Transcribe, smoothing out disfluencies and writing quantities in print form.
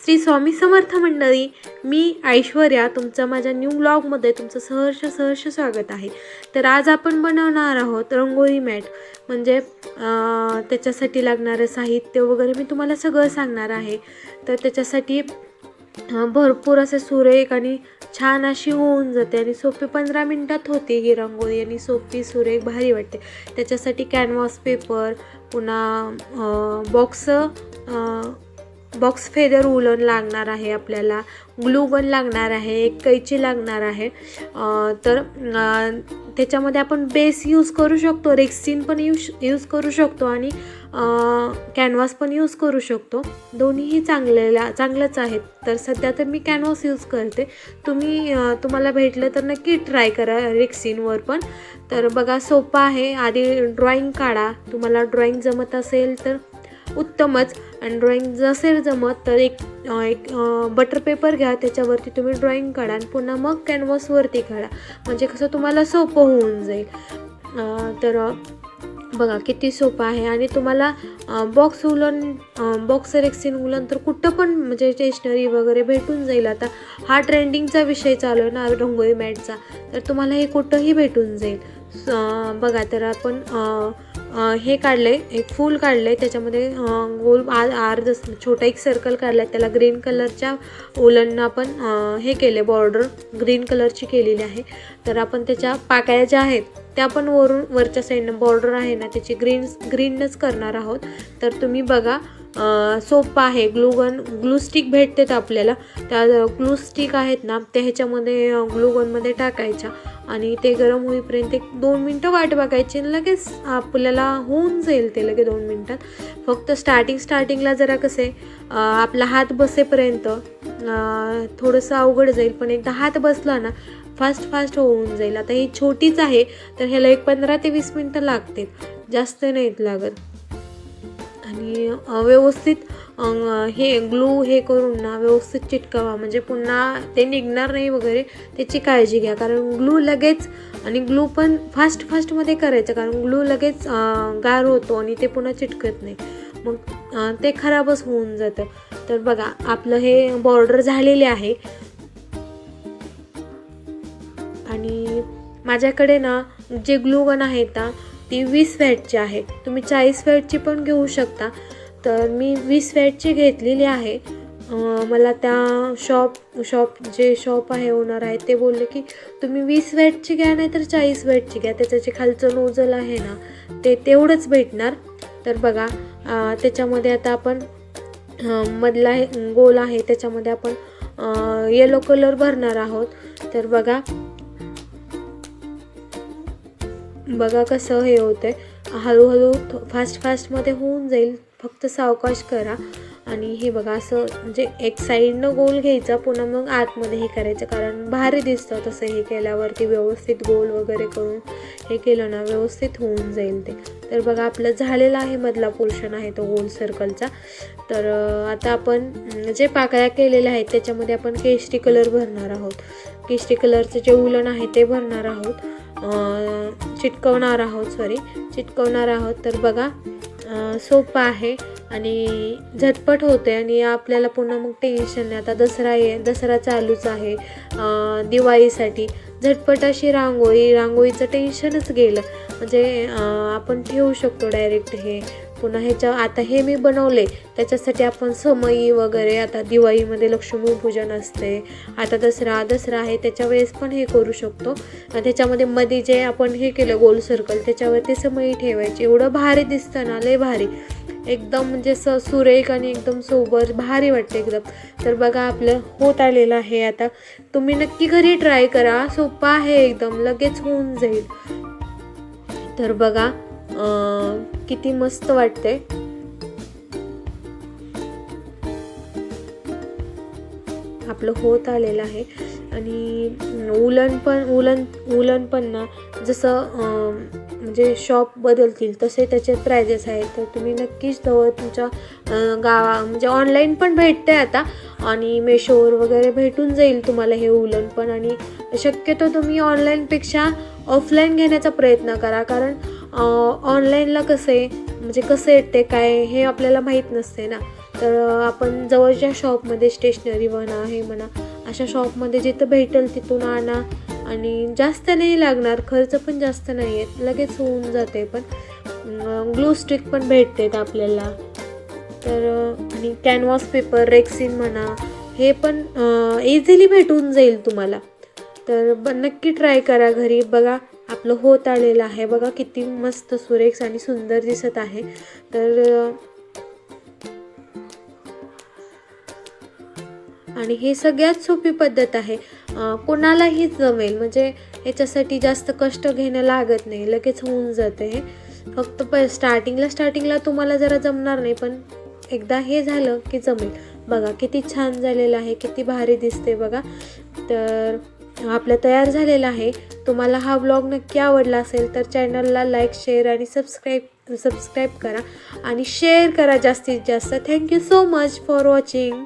श्री स्वामी समर्थ मंडळी, मी ऐश्वर्या तुमचं माझ्या न्यू ब्लॉगमध्ये तुमचं सहर्ष स्वागत आहे. तर आज आपण बनवणार आहोत रंगोळी मॅट. म्हणजे त्याच्यासाठी लागणारं साहित्य वगैरे मी तुम्हाला सगळं सांगणार आहे. तर त्याच्यासाठी भरपूर असे सुरेख आणि छान अशी होऊन जाते आणि सोपी 15 मिनटात होते ही रंगोळी आणि सोपी सुरेख भारी वाटते. त्याच्यासाठी कॅनव्हास पेपर, पुन्हा बॉक्स फेदर उलन लागणार आहे, आपल्याला ग्लू गन लागणार आहे, एक कैची लागणार आहे. तर त्याच्यामध्ये आपण बेस यूज करू शकतो, रेक्सिन पण यूज करू शकतो आणि कॅनव्हास पण यूज करू शकतो. दोन्हीही चांगलंच आहेत. तर सध्या तर मी कॅनव्हास यूज करते. तुम्हाला भेटलं तर नक्की ट्राय करा रेक्सिनवर पण. तर बघा, सोपं आहे. आधी ड्रॉइंग काढा. तुम्हाला ड्रॉइंग जमत असेल तर उत्तमच, आणि ड्रॉइंग नसेल जमत तर एक बटर पेपर घ्या, त्याच्यावरती तुम्ही ड्रॉइंग काढा आणि पुन्हा मग कॅनव्हासवरती काढा. म्हणजे कसं तुम्हाला सोपं होऊन जाईल. तर बघा किती सोपं आहे. आणि तुम्हाला बॉक्स रेक्सिन उलन तर कुठं पण म्हणजे स्टेशनरी वगैरे भेटून जाईल. आता हा ट्रेंडिंगचा विषय चालू आहे ना रंगोळी मॅटचा, तर तुम्हाला हे कुठंही भेटून जाईल. बघा, तर आपण हे काढले, एक फूल काढले, त्याच्यामध्ये गोल अर्ध छोटा एक सर्कल काढला, त्याला ग्रीन कलरच्या उलननं आपण हे केले, बॉर्डर ग्रीन कलरची केलेली आहे. तर आपण त्याच्या पाकळ्या ज्या आहेत त्या पण वरच्या साईडनं बॉर्डर आहे ना त्याची ग्रीनच करणार आहोत. तर तुम्ही बघा, सोपं आहे. ग्लू स्टिक भेटतात आपल्याला, त्या ग्लू स्टिक आहेत ना त्या ह्याच्यामध्ये ग्लूगनमध्ये टाकायच्या आणि ते गरम होईपर्यंत 1-2 मिनटं वाट बघायची आणि लगेच आपल्याला होऊन जाईल ते लगेच 2 मिनटात. फक्त स्टार्टिंगला जरा कसे आपला हात बसेपर्यंत थोडंसं अवघड जाईल, पण एकदा हात बसला ना फास्ट होऊन जाईल. आता ही छोटीच आहे तर ह्याला 15 ते 20 मिनटं लागतील, जास्त नाहीत लागत. आणि व्यवस्थित हे ग्लू हे करून ना व्यवस्थित चिटकावा, म्हणजे पुन्हा ते निघणार नाही वगैरे, त्याची काळजी घ्या. कारण ग्लू लगेच, आणि ग्लू पण फास्टमध्ये करायचं, कारण ग्लू लगेच गार होतो आणि ते पुन्हा चिटकत नाही, मग ते खराबच होऊन जातं. तर बघा, आपलं हे बॉर्डर झालेले आहे. आणि माझ्याकडे ना जे ग्लू गन आहेत ना ती 20 वॅटची आहे. तुम्ही 40 वॅटची पण घेऊ शकता. तर मी 20 वॅटची घेतलेली आहे. मला त्या शॉप आहे, ओनर आहे, ते बोलले की तुम्ही 20 वॅटची घ्या नाही तर 40 वॅटची घ्या, त्याचं जे खालचं नोझल आहे ना ते तेवढंच भेटणार. तर बघा, त्याच्यामध्ये आता आपण मधला गोल आहे त्याच्यामध्ये आपण येलो कलर भरणार आहोत. तर बघा कसं हे होतंय. हळूहळू फास्टमध्ये होऊन जाईल, फक्त सावकाश करा. आणि हे बघा, असं म्हणजे एक साईडनं गोल घ्यायचा, पुन्हा मग आतमध्ये हे करायचं, कारण भारी दिसतं तसं हे केल्यावरती. व्यवस्थित गोल वगैरे करून हे केलं ना व्यवस्थित होऊन जाईल ते. तर बघा, आपलं झालेला आहे, मधला पोर्शन आहे तो गोल सर्कलचा. तर आता आपण जे पाकळ्या केलेल्या आहेत त्याच्यामध्ये आपण केशरी कलर भरणार आहोत. केशरी कलरचं जे उलन आहे ते भरणार आहोत, चिटकवणार आहोत. तर बघा, सोपं आहे आणि झटपट होते आणि आपल्याला पुन्हा मग टेन्शन नाही. आता दसरा चालूच आहे. दिवाळीसाठी झटपट अशी रांगोळीचं टेन्शनच गेलं, म्हणजे आपण ठेवू शकतो डायरेक्ट हे. पुन्हा आता हे मी बनवले त्याच्यासाठी आपण समई वगैरे, आता दिवाळीमध्ये लक्ष्मीपूजन असते, आता दसरा आहे त्याच्या वेळेस पण हे करू शकतो. त्याच्यामध्ये मध्ये जे आपण हे केलं गोल सर्कल त्याच्यावरती समई ठेवायची. एवढं भारी दिसतं ना, लय भारी एकदम, म्हणजे सुरेख आणि एकदम सोबर भारी वाटते एकदम. तर बघा, आपलं होत आलेलं आहे. आता तुम्ही नक्की घरी ट्राय करा, सोपं आहे एकदम, लगेच होऊन जाईल. तर बघा किती मस्त वाटते. आपलं होत आलेलं आहे. आणि उलन पण ना जसं म्हणजे शॉप बदलतील तसे त्याचे प्राइजेस आहेत. तर तुम्ही नक्कीच तुमच्या म्हणजे ऑनलाईन पण भेटते आता, आणि मेशोवर वगैरे भेटून जाईल तुम्हाला हे उलन पण. आणि शक्यतो तुम्ही ऑनलाईनपेक्षा ऑफलाईन घेण्याचा प्रयत्न करा, कारण ऑनलाईनला कसं येते काय हे आपल्याला माहीत नसते ना. तर आपण जवळच्या शॉपमध्ये स्टेशनरी म्हणा हे म्हणा अशा शॉपमध्ये जिथं भेटेल तिथून आणा आणि जास्त नाही लागणार, खर्च पण जास्त नाही आहे, लगेच होऊन जाते. पण ग्लू स्टिक पण भेटतात आपल्याला. तर आणि कॅनव्हास पेपर रेक्सिन म्हणा हे पण इझिली भेटून जाईल तुम्हाला. तर नक्की ट्राय करा घरी. बघा आपलं होत आलेलं आहे, बघा किती मस्त सुरेख आणि सुंदर दिसत आहे. तर आणि हे सगळ्यात सोपी पद्धत आहे, कोणालाही जमेल. म्हणजे ह्याच्यासाठी जास्त कष्ट घेणं लागत नाही, लगेच होऊन जाते हे. फक्त स्टार्टिंगला तुम्हाला जरा जमणार नाही, पण एकदा हे झालं की जमेल. बघा किती छान झालेलं आहे, किती भारी दिसते बघा. तर आपलं तयार झालेलं आहे. तुम्हाला हा व्लॉग नक्की आवडला असेल तर चॅनलला लाईक शेअर आणि सबस्क्राईब करा आणि शेअर करा जास्तीत जास्त. Thank you so much for watching.